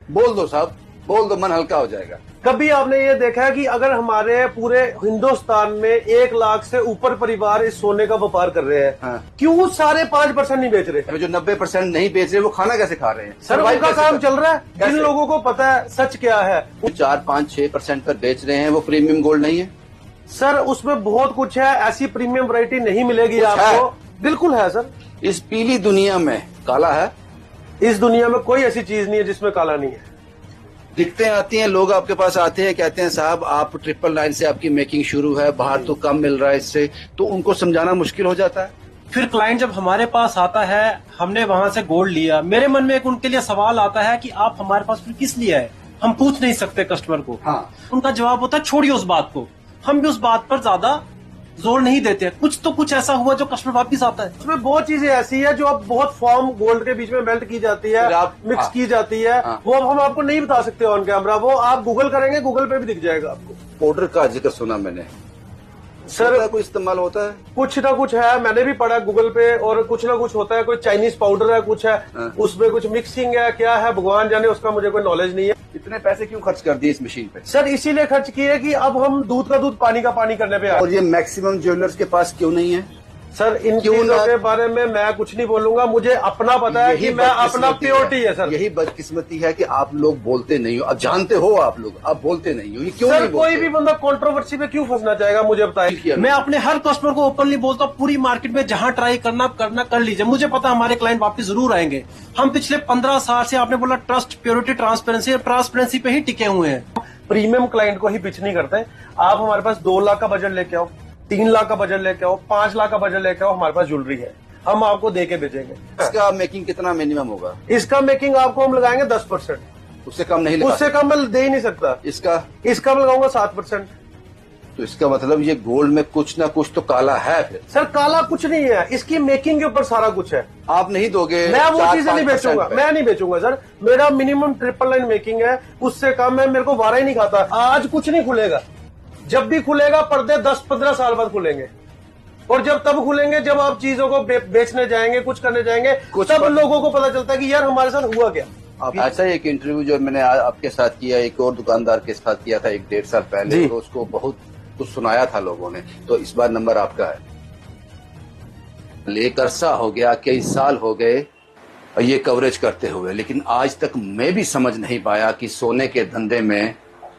बोल दो साहब, बोल दो, मन हल्का हो जाएगा। कभी आपने ये देखा है कि अगर हमारे पूरे हिंदुस्तान में 1 लाख से ऊपर परिवार इस सोने का व्यापार कर रहे हैं, हाँ। क्यों सारे 5% नहीं बेच रहे? जो 90% नहीं बेच रहे वो खाना कैसे खा रहे हैं? सर उनका काम चल रहा है। जिन लोगों को पता है सच क्या है, 4-5-6% पर बेच रहे हैं, वो प्रीमियम गोल्ड नहीं है सर। उसमें बहुत कुछ है, ऐसी प्रीमियम वैरायटी नहीं मिलेगी आपको। बिल्कुल है सर। इस पीली दुनिया में काला है? इस दुनिया में कोई ऐसी चीज नहीं है जिसमें काला नहीं है। दिखते आती हैं, लोग आपके पास आते हैं, कहते हैं साहब आप 999 से आपकी मेकिंग शुरू है, बाहर तो कम मिल रहा है इससे, तो उनको समझाना मुश्किल हो जाता है। फिर क्लाइंट जब हमारे पास आता है, हमने वहां से गोल्ड लिया, मेरे मन में एक उनके लिए सवाल आता है कि आप हमारे पास फिर किस लिए आए? हम पूछ नहीं सकते कस्टमर को। हाँ। उनका जवाब होता है छोड़िए उस बात को, हम भी उस बात पर ज्यादा जोर नहीं देते। कुछ ऐसा हुआ जो कस्टमर वापस आता है। उसमें बहुत चीजें ऐसी है जो अब बहुत फॉर्म गोल्ड के बीच में मेल्ट की जाती है, मिक्स की जाती है। वो अब हम आपको नहीं बता सकते ऑन कैमरा, वो आप गूगल करेंगे, गूगल पे भी दिख जाएगा आपको। पाउडर का जिक्र सुना मैंने, सर कोई इस्तेमाल होता है? कुछ ना कुछ है, मैंने भी पढ़ा गूगल पे, और कुछ ना कुछ होता है। कोई चाइनीज पाउडर है, कुछ है उसमें कुछ मिक्सिंग है, क्या है भगवान जाने, उसका मुझे कोई नॉलेज नहीं है। इतने पैसे क्यों खर्च कर दिए इस मशीन पे? सर इसीलिए खर्च किए कि अब हम दूध का दूध पानी का पानी करने पे आए। और ये मैक्सिमम ज्वेलर्स के पास क्यों नहीं है? सर इन चीजों के बारे में मैं कुछ नहीं बोलूंगा, मुझे अपना पता है कि मैं अपना प्योरिटी है सर। यही बदकिस्मती है कि आप लोग बोलते नहीं हो। अब जानते हो आप लोग, आप बोलते नहीं हो, ये क्यों सर नहीं बोलते? कोई भी बंदा कंट्रोवर्सी पे क्यों फंसना चाहेगा, मुझे बताइए। मैं अपने हर कस्टमर को ओपनली बोलता हूँ, पूरी मार्केट में जहां ट्राई करना कर लीजिए। मुझे पता है हमारे क्लाइंट वापस जरूर आएंगे। हम पिछले 15 साल से, आपने बोला ट्रस्ट, प्योरिटी, ट्रांसपेरेंसी पे ही टिके हुए हैं। प्रीमियम क्लाइंट को ही पिच नहीं करते। आप हमारे पास 2 लाख का बजट लेके आओ, 3 लाख का बजट लेके आओ, 5 लाख का बजट लेके आओ, हमारे पास ज्वेलरी है, हम आपको दे के बेचेंगे। इसका मेकिंग कितना मिनिमम होगा? इसका मेकिंग आपको हम लगाएंगे 10%। उससे कम नहीं लगा? उससे कम मैं दे ही नहीं सकता। इसका मैं लगाऊंगा 7%। तो इसका मतलब ये गोल्ड में कुछ ना कुछ तो काला है फिर? सर काला कुछ नहीं है, इसकी मेकिंग के ऊपर सारा कुछ है। आप नहीं दोगे? मैं वो चीजें नहीं बेचूंगा, मैं नहीं बेचूंगा सर। मेरा मिनिमम 999 मेकिंग है, उससे कम है। मेरे को वारा ही नहीं खाता। आज कुछ नहीं खुलेगा, जब भी खुलेगा पर्दे 10-15 साल बाद खुलेंगे। और जब तब खुलेंगे जब आप चीजों को बेचने जाएंगे, कुछ करने जाएंगे, तब लोगों को पता चलता है कि यार हमारे साथ हुआ क्या। ऐसा एक इंटरव्यू जो मैंने आपके साथ किया, एक और दुकानदार के साथ किया था 1-1.5 साल पहले, तो उसको बहुत कुछ सुनाया था लोगों ने। तो इस बार नंबर आपका है। लेकर सा हो गया, कई साल हो गए ये कवरेज करते हुए, लेकिन आज तक मैं भी समझ नहीं पाया कि सोने के धंधे में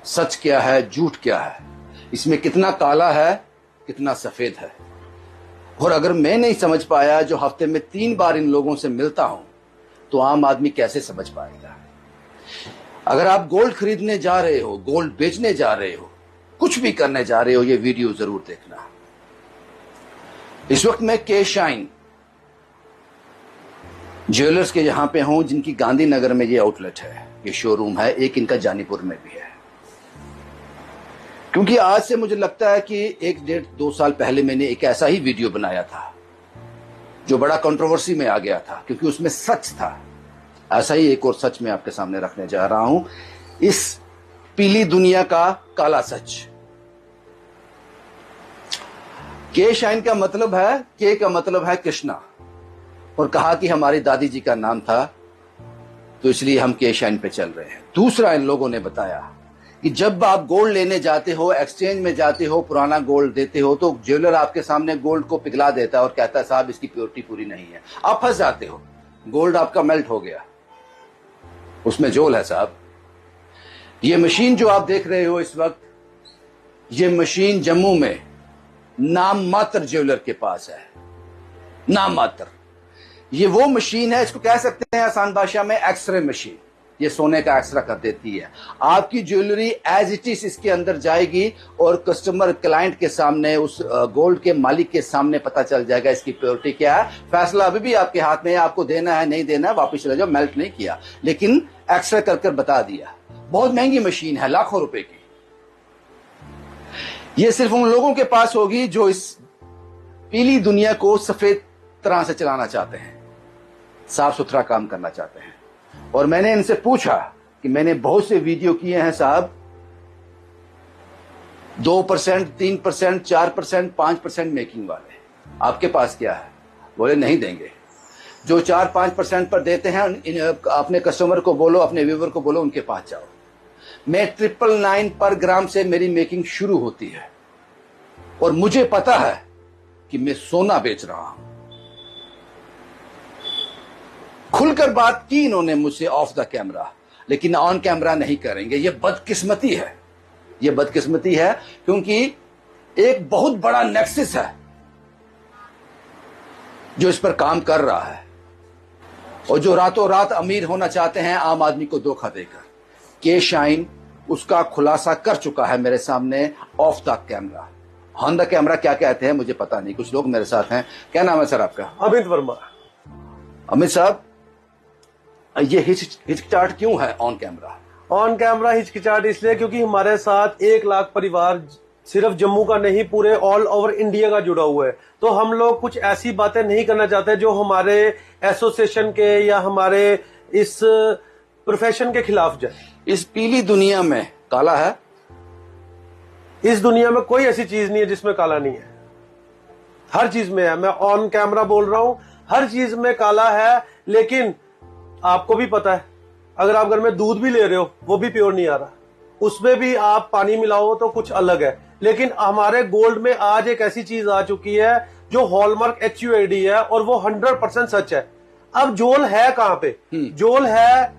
सच क्या है, झूठ क्या है, इसमें कितना काला है, कितना सफेद है। और अगर मैं नहीं समझ पाया, जो हफ्ते में 3 बार इन लोगों से मिलता हूं, तो आम आदमी कैसे समझ पाएगा? अगर आप गोल्ड खरीदने जा रहे हो, गोल्ड बेचने जा रहे हो, कुछ भी करने जा रहे हो, ये वीडियो जरूर देखना। इस वक्त मैं के शाइन ज्वेलर्स के यहां पे हूं, जिनकी गांधीनगर में ये आउटलेट है, ये शोरूम है। एक इनका जानीपुर में भी है। क्योंकि आज से मुझे लगता है कि 1-1.5-2 साल पहले मैंने एक ऐसा ही वीडियो बनाया था जो बड़ा कंट्रोवर्सी में आ गया था, क्योंकि उसमें सच था। ऐसा ही एक और सच मैं आपके सामने रखने जा रहा हूं, इस पीली दुनिया का काला सच। के शाइन का मतलब है, के का मतलब है कृष्णा, और कहा कि हमारी दादी जी का नाम था, तो इसलिए हम के शाइन पे चल रहे हैं। दूसरा, इन लोगों ने बताया कि जब आप गोल्ड लेने जाते हो, एक्सचेंज में जाते हो, पुराना गोल्ड देते हो, तो ज्वेलर आपके सामने गोल्ड को पिघला देता है और कहता है साहब इसकी प्योरिटी पूरी नहीं है। आप फंस जाते हो, गोल्ड आपका मेल्ट हो गया, उसमें झोल है साहब। ये मशीन जो आप देख रहे हो इस वक्त, ये मशीन जम्मू में नाम मात्र ज्वेलर के पास है, नाम मात्र। ये वो मशीन है, इसको कह सकते हैं आसान भाषा में एक्सरे मशीन। ये सोने का एक्सरा कर देती है। आपकी ज्वेलरी एज इट इज इसके अंदर जाएगी और कस्टमर, क्लाइंट के सामने, उस गोल्ड के मालिक के सामने पता चल जाएगा इसकी प्योरिटी क्या है। फैसला अभी भी आपके हाथ में है, आपको देना है नहीं देना है, वापस चले जाओ। मेल्ट नहीं किया, लेकिन एक्सरे कर बता दिया। बहुत महंगी मशीन है, लाखों रुपए की। ये सिर्फ उन लोगों के पास होगी जो इस पीली दुनिया को सफेद तरह से चलाना चाहते हैं, साफ सुथरा काम करना चाहते हैं। और मैंने इनसे पूछा कि मैंने बहुत से वीडियो किए हैं साहब, 2%, 3%, 4%, 5% मेकिंग वाले, आपके पास क्या है? बोले नहीं देंगे। जो 4-5% पर देते हैं अपने कस्टमर को बोलो, अपने व्यूवर को बोलो उनके पास जाओ। मैं 999 पर ग्राम से मेरी मेकिंग शुरू होती है और मुझे पता है कि मैं सोना बेच रहा हूं। खुलकर बात की इन्होंने मुझसे ऑफ द कैमरा, लेकिन ऑन कैमरा नहीं करेंगे। ये बदकिस्मती है, ये बदकिस्मती है, क्योंकि एक बहुत बड़ा नेक्सस है जो इस पर काम कर रहा है और जो रातों रात अमीर होना चाहते हैं आम आदमी को धोखा देकर। के शाइन उसका खुलासा कर चुका है मेरे सामने of the camera. On the camera क्या कहते हैं मुझे पता नहीं, कुछ लोग मेरे साथ हैं। क्या नाम है सर आपका? अमित वर्मा। अमित साहब, ये हिचकिचाहट क्यों है ऑन कैमरा? ऑन कैमरा हिचकिचाहट इसलिए क्योंकि हमारे साथ 1 लाख परिवार सिर्फ जम्मू का नहीं पूरे ऑल ओवर इंडिया का जुड़ा हुआ है। तो हम लोग कुछ ऐसी बातें नहीं करना चाहते जो हमारे एसोसिएशन के या हमारे इस प्रोफेशन के खिलाफ जाए। इस पीली दुनिया में काला है? इस दुनिया में कोई ऐसी चीज नहीं है जिसमें काला नहीं है, हर चीज में है। मैं ऑन कैमरा बोल रहा हूं, हर चीज में काला है। लेकिन आपको भी पता है, अगर आप घर में दूध भी ले रहे हो वो भी प्योर नहीं आ रहा, उसमें भी आप पानी मिलाओ तो कुछ अलग है। लेकिन हमारे गोल्ड में आज एक ऐसी चीज आ चुकी है जो हॉलमार्क HUID है और वो 100% सच है। अब जोल है कहां पे? जोल है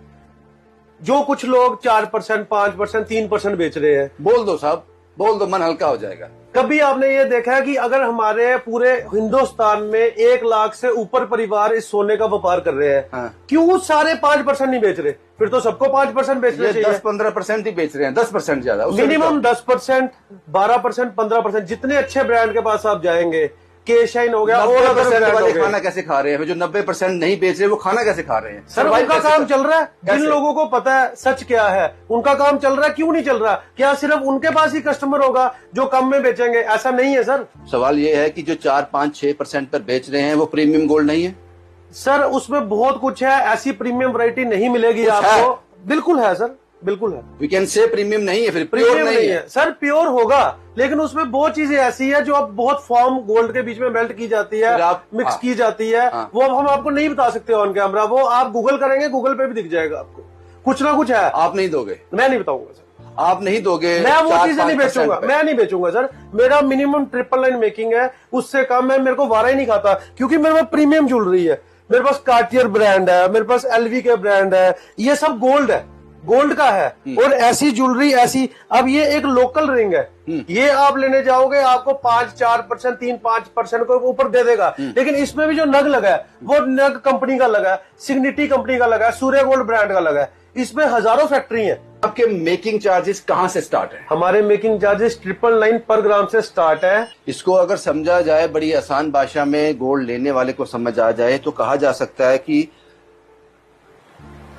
जो कुछ लोग 4%, 5%, 3% बेच रहे हैं। बोल दो साहब, बोल दो, मन हल्का हो जाएगा। कभी आपने ये देखा है कि अगर हमारे पूरे हिंदुस्तान में 1 लाख से ऊपर परिवार इस सोने का व्यापार कर रहे हैं, हाँ। क्यों सारे 5% नहीं बेच रहे? फिर तो सबको 5% बेचना चाहिए। 10-15% ही बेच रहे हैं, 10% ज्यादा, मिनिमम 10%, 12%, 15%। जितने अच्छे ब्रांड के पास आप जाएंगे, के शाइन हो गया, और 90% वाले खाना कैसे खा रहे हैं? जो 90% नहीं बेच रहे वो खाना कैसे खा रहे हैं? सर उनका काम चल रहा है। जिन लोगों को पता है सच क्या है, उनका काम चल रहा है। क्यों नहीं चल रहा? क्या सिर्फ उनके पास ही कस्टमर होगा जो कम में बेचेंगे? ऐसा नहीं है सर। सवाल ये है कि जो 4-5-6% पर बेच रहे हैं वो प्रीमियम गोल्ड नहीं है? सर उसमें बहुत कुछ है, ऐसी प्रीमियम वैरायटी नहीं मिलेगी आपको। बिल्कुल है सर, बिल्कुल है। वी कैन से प्रीमियम नहीं है, फिर प्योर नहीं है सर। प्योर होगा, लेकिन उसमें बहुत चीजें ऐसी है जो अब बहुत फॉर्म गोल्ड के बीच में मेल्ट की जाती है, मिक्स की जाती है। वो अब हम आपको नहीं बता सकते ऑन कैमरा। वो आप गूगल करेंगे, गूगल पे भी दिख जाएगा आपको, कुछ ना कुछ है। आप नहीं दोगे? मैं नहीं बताऊंगा सर। आप नहीं दोगे? मैं वो चीजें नहीं बेचूंगा, मैं नहीं बेचूंगा सर। मेरा मिनिमम 999 मेकिंग है, उससे कम है मेरे को वारा ही नहीं खाता। क्योंकि मेरे पास प्रीमियम ज्वेलरी है, मेरे पास कार्टियर ब्रांड है, मेरे पास LV के ब्रांड है। ये सब गोल्ड है, गोल्ड का है। और ऐसी ज्वेलरी ऐसी, अब ये एक लोकल रिंग है, ये आप लेने जाओगे आपको 5-4%, 3-5% को ऊपर दे देगा। लेकिन इसमें भी जो नग लगा है वो नग कंपनी का लगा है, सिग्निटी कंपनी का लगा है, सूर्य गोल्ड ब्रांड का लगा है। इसमें हजारों फैक्ट्री है। आपके मेकिंग चार्जेस कहां से स्टार्ट है? हमारे मेकिंग चार्जेस 999 पर ग्राम से स्टार्ट है। इसको अगर समझा जाए बड़ी आसान भाषा में, गोल्ड लेने वाले को समझ आ जाए, तो कहा जा सकता है कि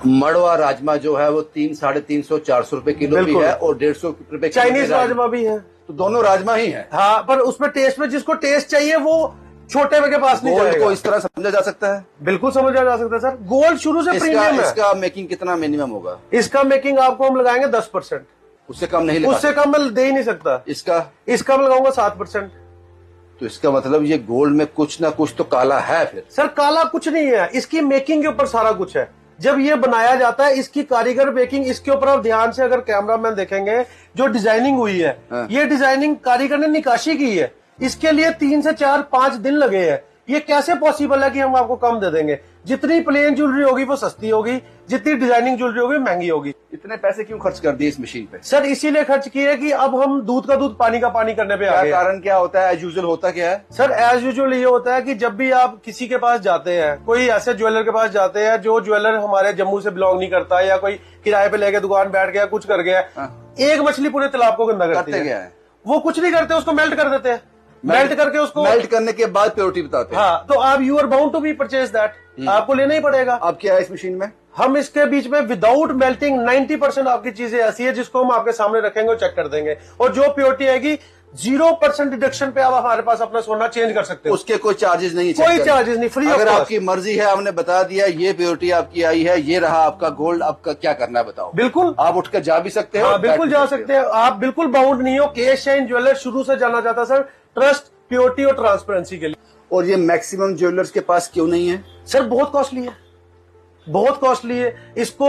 मड़वा राजमा जो है वो 300-350-400 रुपए किलो भी है और 150 रुपए चाइनीज राजमा भी है। तो दोनों राजमा ही है। हाँ, पर उसमें टेस्ट में जिसको टेस्ट चाहिए वो छोटे के पास नहीं जाएगा। गोल्ड को इस तरह समझा जा सकता है? बिल्कुल समझा जा सकता है सर। गोल्ड शुरू से प्रीमियम है। इसका मेकिंग कितना मिनिमम होगा? इसका मेकिंग आपको हम लगाएंगे 10%। उससे कम नहीं? उससे कम मैं दे ही नहीं सकता। इसका मैं लगाऊंगा 7%। तो इसका मतलब ये गोल्ड में कुछ ना कुछ तो काला है। फिर सर काला कुछ नहीं है, इसकी मेकिंग के ऊपर सारा कुछ है। जब ये बनाया जाता है, इसकी कारीगर मेकिंग, इसके ऊपर आप ध्यान से अगर कैमरामैन देखेंगे, जो डिजाइनिंग हुई है, ये डिजाइनिंग कारीगर ने निकाशी की है। इसके लिए 3 से 4-5 दिन लगे हैं। ये कैसे पॉसिबल है कि हम आपको कम दे देंगे? जितनी प्लेन ज्वेलरी होगी वो सस्ती होगी, जितनी डिजाइनिंग ज्वेलरी होगी महंगी होगी। इतने पैसे क्यों खर्च कर दिए इस मशीन पे? सर इसीलिए खर्च किए कि अब हम दूध का दूध पानी का पानी करने पे आ गए। कारण क्या होता है? एज यूजुअल होता क्या है? सर एज यूजुअल ये होता है कि जब भी आप किसी के पास जाते हैं, कोई ऐसे ज्वेलर के पास जाते हैं जो ज्वेलर हमारे जम्मू से बिलोंग नहीं करता, या कोई किराए पे लेके दुकान बैठ गया, कुछ कर गया, एक मछली पूरे तालाब को गंदा करते है। वो कुछ नहीं करते, उसको मेल्ट कर देते हैं। मेल्ट करके उसको, मेल्ट करने के बाद प्योरिटी बताते हैं। हाँ, तो आप you are bound to be purchase that, आपको लेना ही पड़ेगा। अब क्या है इस मशीन में? हम इसके बीच में विदाउट मेल्टिंग 90% आपकी चीजें ऐसी है जिसको हम आपके सामने रखेंगे और चेक कर देंगे। और जो प्योरिटी आएगी 0% डिडक्शन पे आप हमारे पास अपना सोना चेंज कर सकते हैं। उसके कोई चार्जेस नहीं? कोई चार्जेस नहीं, फ्री। अगर आपकी मर्जी है, आपने बता दिया ये प्योरिटी आपकी आई है, ये रहा आपका गोल्ड, आपका क्या करना है बताओ? बिल्कुल, आप उठकर जा भी सकते हो। हाँ, बिल्कुल जा सकते हैं। आप बिल्कुल बाउंड नहीं हो। के शाइन ज्वेलर शुरू से जाना चाहता सर ट्रस्ट, प्योरिटी और ट्रांसपेरेंसी के लिए। और ये मैक्सिमम ज्वेलर्स के पास क्यों नहीं है? सर बहुत कॉस्टली है, बहुत कॉस्टली है। इसको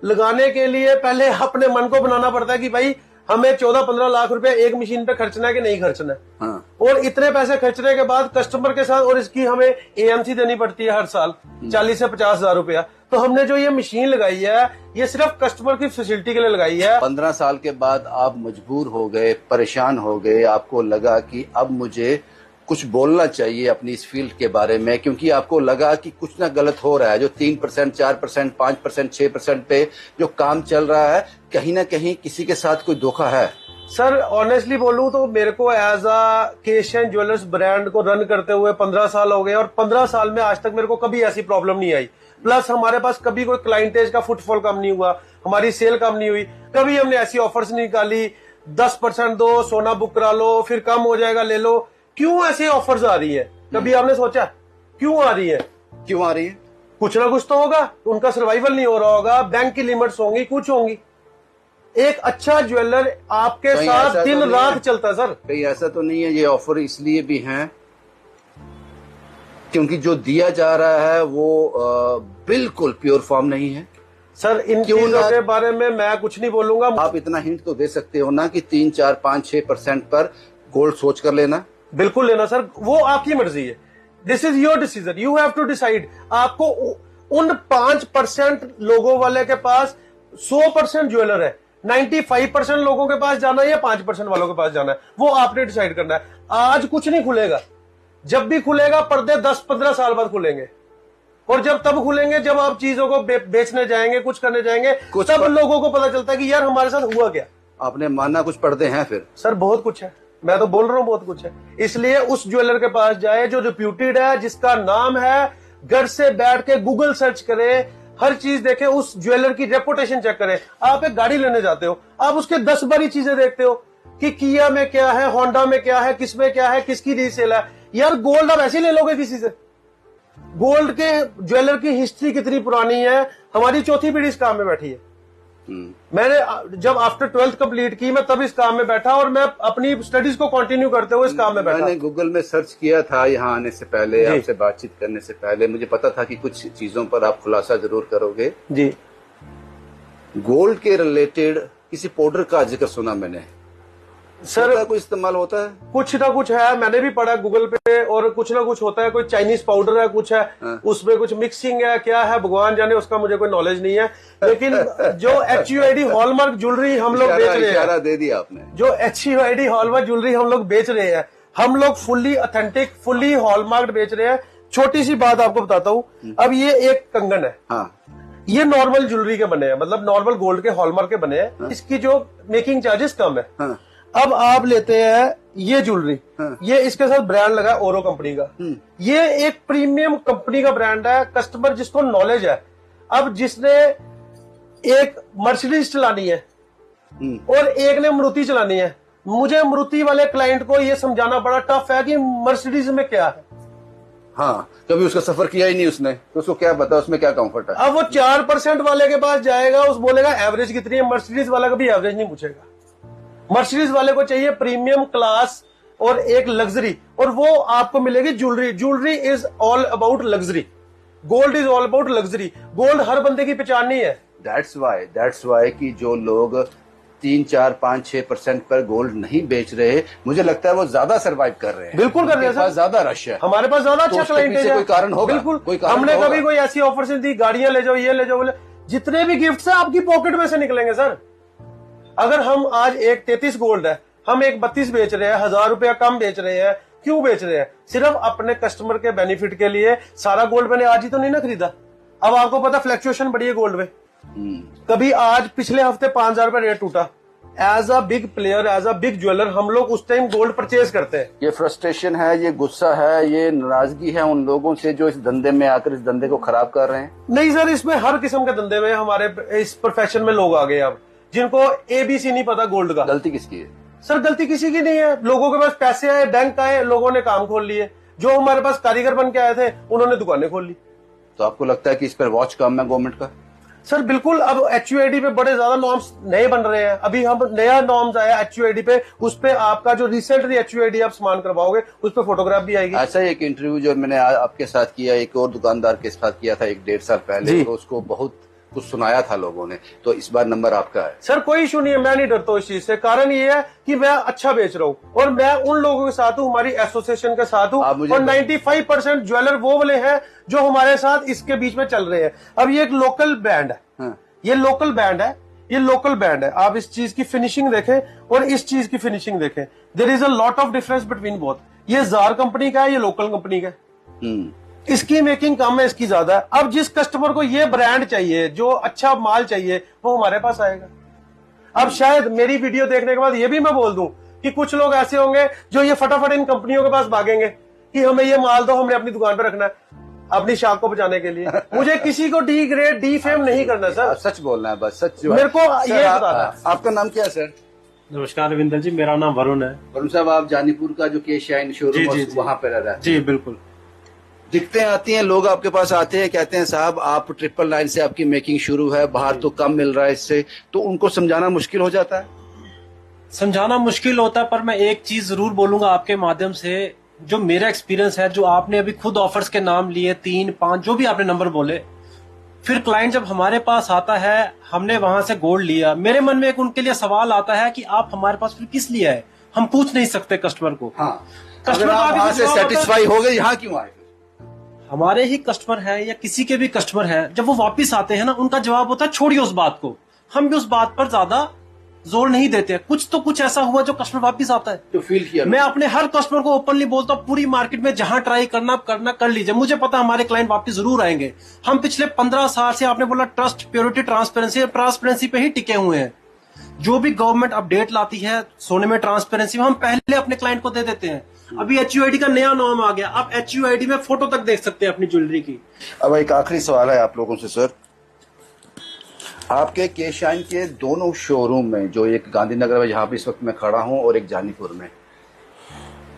लगाने के लिए पहले अपने मन को बनाना पड़ता है कि भाई हमें 14-15 लाख रुपए एक मशीन पे खर्चना है कि नहीं खर्चना है। हाँ। और इतने पैसे खर्चने के बाद कस्टमर के साथ, और इसकी हमें एएमसी देनी पड़ती है हर साल 40 से 50 हजार रुपया। तो हमने जो ये मशीन लगाई है ये सिर्फ कस्टमर की फैसिलिटी के लिए लगाई है। 15 साल के बाद आप मजबूर हो गए, परेशान हो गए, आपको लगा कि अब मुझे कुछ बोलना चाहिए अपनी इस फील्ड के बारे में, क्योंकि आपको लगा कि कुछ ना गलत हो रहा है। जो 3%, 4%, 5%, 6% पे जो काम चल रहा है, कहीं ना कहीं किसी के साथ कोई धोखा है। सर ऑनेस्टली बोलूं तो मेरे को एज अ केशियन ज्वेलर्स ब्रांड को रन करते हुए 15 साल हो गए, और 15 साल में आज तक मेरे को कभी ऐसी प्रॉब्लम नहीं आई। प्लस हमारे पास कभी कोई क्लाइंटेज का फुटफॉल कम नहीं हुआ, हमारी सेल कम नहीं हुई, कभी हमने ऐसी ऑफर्स नहीं निकाली 10% दो, सोना बुक करा लो, फिर कम हो जाएगा ले लो। क्यों ऐसी ऑफर्स आ रही है? कभी आपने सोचा क्यों आ रही है? क्यों आ रही है? कुछ ना कुछ तो होगा, उनका सर्वाइवल नहीं हो रहा होगा, बैंक की लिमिट्स होंगी, कुछ होंगी। एक अच्छा ज्वेलर आपके साथ दिन रात चलता है सर। कहीं ऐसा तो नहीं है ये ऑफर इसलिए भी हैं क्योंकि जो दिया जा रहा है वो बिल्कुल प्योर फॉर्म नहीं है? सर इन चीजों के बारे में मैं कुछ नहीं बोलूंगा। आप इतना हिंट तो दे सकते हो ना कि 3, 4, 5, 6% पर गोल्ड सोच कर लेना। बिल्कुल लेना सर, वो आपकी मर्जी है। This is your decision, you have to decide. आपको उन 5% लोगों वाले के पास 100% ज्वेलर है, 95% लोगों के पास जाना है या 5% वालों के पास जाना है, वो आपने डिसाइड करना है। आज कुछ नहीं खुलेगा, जब भी खुलेगा पर्दे 10-15 साल बाद खुलेंगे, और जब तब खुलेंगे जब आप चीजों को बेचने जाएंगे, कुछ करने जाएंगे, तब लोगों को पता चलता है कि यार हमारे साथ हुआ क्या। आपने माना कुछ पर्दे हैं फिर? सर बहुत कुछ है, मैं तो बोल रहा हूं बहुत कुछ है। इसलिए उस ज्वेलर के पास जाए जो रिप्यूटेड है, जिसका नाम है, घर से बैठ के गूगल सर्च करे, हर चीज देखे, उस ज्वेलर की रेपुटेशन चेक करे। आप एक गाड़ी लेने जाते हो, आप उसके 10 बारी चीजें देखते हो कि किया में क्या है, होंडा में क्या है, किसमें क्या है, किसकी रीसेल है। यार गोल्ड आप ऐसे ही ले लोगे किसी से? गोल्ड के ज्वेलर की हिस्ट्री कितनी पुरानी है, हमारी चौथी पीढ़ी इस काम में बैठी है। मैंने जब आफ्टर 12th कंप्लीट की, मैं तब इस काम में बैठा, और मैं अपनी स्टडीज को कंटिन्यू करते हुए इस काम में बैठा। मैंने गूगल में सर्च किया था यहाँ आने से पहले, आपसे बातचीत करने से पहले। मुझे पता था कि कुछ चीजों पर आप खुलासा जरूर करोगे जी। गोल्ड के रिलेटेड किसी पाउडर का जिक्र सुना मैंने, सर कोई इस्तेमाल होता है? कुछ ना कुछ है, मैंने भी पढ़ा गूगल पे, और कुछ ना कुछ होता है, कोई चाइनीज पाउडर है, कुछ है उसमें कुछ मिक्सिंग है, क्या है भगवान जाने, उसका मुझे कोई नॉलेज नहीं है। लेकिन जो HUID हॉलमार्क ज्वेलरी हम लोग बेच रहे हैं, दे दिया आपने, जो HUID हॉलमार्क ज्वेलरी हम लोग बेच रहे हैं, हम लोग फुल्ली ऑथेंटिक, फुल्ली हॉलमार्क बेच रहे हैं। छोटी सी बात आपको बताता हूँ, अब ये एक कंगन है, हाँ, ये नॉर्मल ज्वेलरी के बने हैं, मतलब नॉर्मल गोल्ड के हॉलमार्क के बने हैं, इसकी जो मेकिंग चार्जेस कम है। हाँ। अब आप लेते हैं ये ज्वेलरी, ये इसके साथ ब्रांड लगा है ओरो कंपनी का, ये एक प्रीमियम कंपनी का ब्रांड है। कस्टमर जिसको नॉलेज है, अब जिसने एक मर्सिडीज चलानी है और एक ने मारुति चलानी है, मुझे मारुति वाले क्लाइंट को ये समझाना बड़ा टफ है कि मर्सिडीज में क्या है। हाँ, कभी उसका सफर किया ही नहीं उसने, तो उसको क्या पता उसमें क्या कंफर्ट है। अब वो 4% वाले के पास जाएगा, उस बोलेगा एवरेज कितनी है, मर्सिडीज वाला कभी एवरेज नहीं पूछेगा। मर्सिडीज वाले को चाहिए प्रीमियम क्लास और एक लग्जरी, और वो आपको मिलेगी jewellery. Jewellery is all about luxury, gold is all about luxury. Gold हर बंदे की पहचान नहीं है। दैट्स वाई कि जो लोग 3, 4, 5, 6% पर गोल्ड नहीं बेच रहे, मुझे लगता है वो ज्यादा सर्वाइव कर रहे हैं। बिल्कुल कर रहे हैं सर, ज्यादा रश है, हमारे पास ज्यादा अच्छा क्लाइंट है। कोई कारण होगा? बिल्कुल, कोई कारण हमने होगा? कभी कोई ऐसी ऑफर से दी, गाड़ियां ले जाओ, ये ले जाओ, जितने भी गिफ्ट है आपकी पॉकेट में से निकलेंगे सर। अगर हम आज एक 33 गोल्ड है, हम एक 32 बेच रहे हैं, 1000 रुपया कम बेच रहे हैं, क्यों बेच रहे हैं? सिर्फ अपने कस्टमर के बेनिफिट के लिए। सारा गोल्ड मैंने आज ही तो नहीं ना खरीदा। अब आपको पता फ्लक्चुएशन बढ़ी है गोल्ड में, कभी आज पिछले हफ्ते 5000 रुपया रेट टूटा। As a big player, as a big jeweller, हम लोग उस टाइम गोल्ड परचेज करते हैं। ये फ्रस्ट्रेशन है, ये गुस्सा है, ये नाराजगी है उन लोगों से जो इस धंधे में आकर इस धंधे को खराब कर रहे हैं? नहीं सर, इसमें हर किस्म के धंधे में हमारे इस प्रोफेशन में लोग आ गए अब, जिनको ABC नहीं पता गोल्ड का। गलती किसकी है? सर गलती किसी की नहीं है, लोगों के पास पैसे आए, बैंक आए, लोगों ने काम खोल लिए। जो हमारे पास कारीगर बन के आए थे, उन्होंने दुकानें खोल ली। तो आपको लगता है कि इस पर वॉच कम है गवर्नमेंट का? सर बिल्कुल, अब HUID पे बड़े ज्यादा नॉर्म्स नए बन रहे हैं। अभी हम नया नॉर्म्स आया HUID पे, उस पे आपका जो रिसेंटली HUID आप सामान करवाओगे उस पे फोटोग्राफ भी आएगी। ऐसा एक इंटरव्यू जो मैंने आपके साथ किया, एक और दुकानदार के साथ किया था 1-1.5 साल पहले, तो उसको बहुत कुछ सुनाया था लोगों ने, तो इस बार नंबर आपका है। सर कोई इशू नहीं है, मैं नहीं डरता हूँ इस चीज से। कारण ये है कि मैं अच्छा बेच रहा हूँ और मैं उन लोगों के साथ हूँ, हमारी एसोसिएशन के साथ हूँ, और 95% ज्वेलर वो वाले हैं जो हमारे साथ इसके बीच में चल रहे हैं। अब ये एक लोकल ब्रांड है, ये लोकल ब्रांड है, ये लोकल ब्रांड है। आप इस चीज की फिनिशिंग देखें और इस चीज की फिनिशिंग देखें, there is a lot of difference between both. ये जार कंपनी का है, ये लोकल कंपनी का है। इसकी मेकिंग कम है, इसकी ज्यादा है। अब जिस कस्टमर को ये ब्रांड चाहिए, जो अच्छा माल चाहिए, वो हमारे पास आएगा। अब शायद मेरी वीडियो देखने के बाद ये भी मैं बोल दूं कि कुछ लोग ऐसे होंगे जो ये फटाफट इन कंपनियों के पास भागेंगे कि हमें ये माल दो, हमने अपनी दुकान पर रखना है अपनी शाख को बचाने के लिए। मुझे किसी को डी ग्रेड डी फेम नहीं करना सर, सच बोलना है बस, सच मेरे को ये बताना। आपका नाम क्या है सर? नमस्कार रविंदर जी, मेरा नाम वरुण है। वरुण साहब, आप जानीपुर का जो के शाइन शोरूम वहाँ पे रह रहे हैं? जी बिल्कुल। दिखते आती हैं लोग आपके पास आते हैं, कहते हैं साहब आप 999 से आपकी मेकिंग शुरू है, बाहर तो कम मिल रहा है इससे, तो उनको समझाना मुश्किल हो जाता है? समझाना मुश्किल होता है, पर मैं एक चीज जरूर बोलूंगा आपके माध्यम से, जो मेरा एक्सपीरियंस है, जो आपने अभी खुद ऑफर्स के नाम लिए 3-5 जो भी आपने नंबर बोले, फिर क्लाइंट जब हमारे पास आता है, हमने वहां से गोल्ड लिया, मेरे मन में एक उनके लिए सवाल आता है कि आप हमारे पास फिर किस लिए आए? हम पूछ नहीं सकते कस्टमर को। हाँ, कस्टमर आप वहां से सेटिस्फाई हो गए, यहाँ क्यों आए? हमारे ही कस्टमर है या किसी के भी कस्टमर है, जब वो वापस आते हैं ना, उनका जवाब होता है छोड़िए उस बात को, हम भी उस बात पर ज्यादा जोर नहीं देते। कुछ ऐसा हुआ जो कस्टमर वापस आता है, तो फील किया। मैं अपने हर कस्टमर को ओपनली बोलता हूँ, पूरी मार्केट में जहां ट्राई करना कर लीजिए, मुझे पता हमारे क्लाइंट वापस जरूर आएंगे। हम पिछले 15 साल से, आपने बोला ट्रस्ट, प्योरिटी, ट्रांसपेरेंसी पे ही टिके हुए हैं। जो भी गवर्नमेंट अपडेट लाती है सोने में ट्रांसपेरेंसी, हम पहले अपने क्लाइंट को दे देते हैं। अभी HUID का नया नॉर्म आ गया, आप HUID में फोटो तक देख सकते हैं अपनी ज्वेलरी की। अब एक आखिरी सवाल है आप लोगों से सर, आपके के शाइन के दोनों शोरूम में, जो एक गांधीनगर में जहां पे इस वक्त मैं खड़ा हूं और एक जानीपुर में,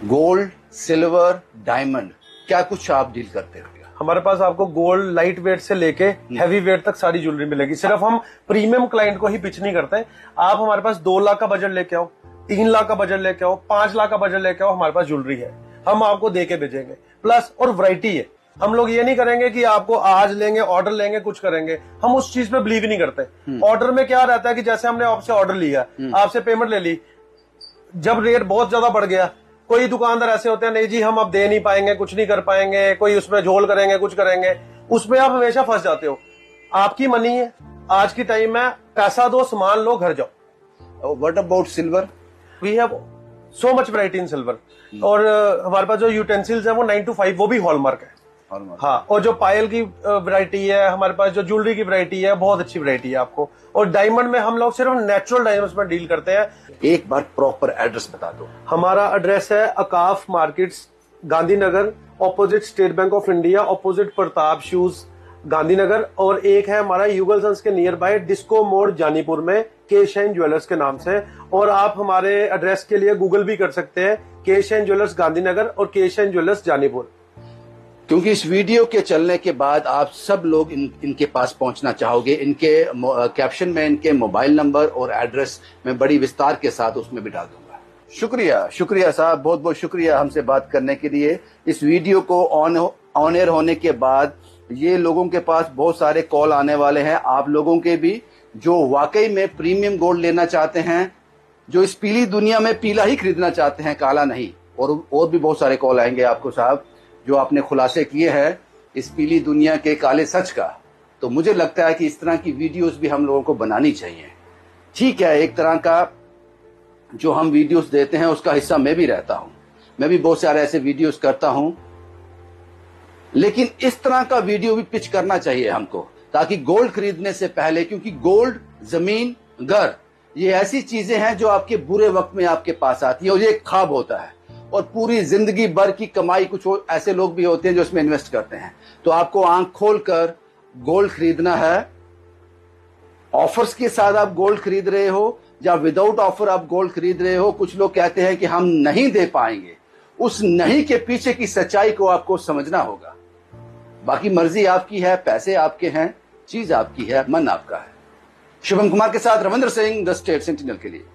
गोल्ड, सिल्वर, डायमंड, क्या कुछ आप डील करते हो? हमारे पास आपको गोल्ड लाइट वेट से लेके हैवी वेट तक सारी ज्वेलरी मिलेगी। सिर्फ हम प्रीमियम क्लाइंट को ही पिच नहीं करते। आप हमारे पास 2 लाख का बजट लेके आओ, 3 लाख का बजट लेके आओ, 5 लाख का बजट लेके आओ, हमारे पास ज्वेलरी है, हम आपको दे के भेजेंगे। प्लस और वैरायटी है, हम लोग ये नहीं करेंगे कि आपको आज लेंगे, ऑर्डर लेंगे, कुछ करेंगे, हम उस चीज पे बिलीव नहीं करते। ऑर्डर में क्या रहता है कि जैसे हमने आपसे ऑर्डर लिया, आपसे पेमेंट ले ली, जब रेट बहुत ज्यादा बढ़ गया, कोई दुकानदार ऐसे होते हैं, नहीं जी हम अब दे नहीं पाएंगे, कुछ नहीं कर पाएंगे, कोई उसमें झोल करेंगे, कुछ करेंगे, उसमें आप हमेशा फंस जाते हो। आपकी मनी है, आज की टाइम में पैसा दो, सामान लो, घर जाओ। What about silver? We have so much variety in silver. और हमारे पास जो यूटेंसिल्स है वो 9 to 5 वो भी हॉलमार्क है। हाँ, और जो पायल की वैरायटी है, हमारे पास जो ज्वेलरी की वैरायटी है, बहुत अच्छी वैरायटी है आपको। और डायमंड में हम लोग सिर्फ नेचुरल डायमंड्स में डील करते हैं। एक बार प्रॉपर एड्रेस बता दो। हमारा एड्रेस है अकाफ markets, Gandhinagar, opposite State Bank of India, opposite Pratap shoes, Gandhinagar. और एक है हमारा युगल सन्स के नियर बाय डिस्को मोड़ जानीपुर में, के शाइन ज्वेलर्स के नाम से। और आप हमारे एड्रेस के लिए गूगल भी कर सकते हैं, के शाइन ज्वेलर्स गांधीनगर और के शाइन ज्वेलर्स जानीपुर। क्योंकि इस वीडियो के चलने के बाद आप सब लोग इनके पास पहुंचना चाहोगे। इनके कैप्शन में इनके मोबाइल नंबर और एड्रेस में बड़ी विस्तार के साथ उसमें भी डाल दूंगा। शुक्रिया साहब, बहुत बहुत शुक्रिया हमसे बात करने के लिए। इस वीडियो को ऑन एयर होने के बाद ये लोगों के पास बहुत सारे कॉल आने वाले हैं, आप लोगों के भी, जो वाकई में प्रीमियम गोल्ड लेना चाहते हैं, जो इस पीली दुनिया में पीला ही खरीदना चाहते हैं, काला नहीं। और भी बहुत सारे कॉल आएंगे आपको साहब, जो आपने खुलासे किए हैं इस पीली दुनिया के काले सच का। तो मुझे लगता है कि इस तरह की वीडियोस भी हम लोगों को बनानी चाहिए। ठीक है, एक तरह का जो हम वीडियोस देते हैं उसका हिस्सा मैं भी रहता हूं, मैं भी बहुत सारे ऐसे वीडियोस करता हूं, लेकिन इस तरह का वीडियो भी पिच करना चाहिए हमको, ताकि गोल्ड खरीदने से पहले, क्योंकि गोल्ड, जमीन, घर, ये ऐसी चीजें हैं जो आपके बुरे वक्त में आपके पास आती है और ये एक ख्वाब होता है, और पूरी जिंदगी भर की कमाई कुछ ऐसे लोग भी होते हैं जो इसमें इन्वेस्ट करते हैं। तो आपको आंख खोलकर गोल्ड खरीदना है। ऑफर्स के साथ आप गोल्ड खरीद रहे हो या विदाउट ऑफर आप गोल्ड खरीद रहे हो, कुछ लोग कहते हैं कि हम नहीं दे पाएंगे, उस नहीं के पीछे की सच्चाई को आपको समझना होगा। बाकी मर्जी आपकी है, पैसे आपके हैं, चीज आपकी है, मन आपका है। शुभम कुमार के साथ Ravindra Singh, the state sentinel के लिए।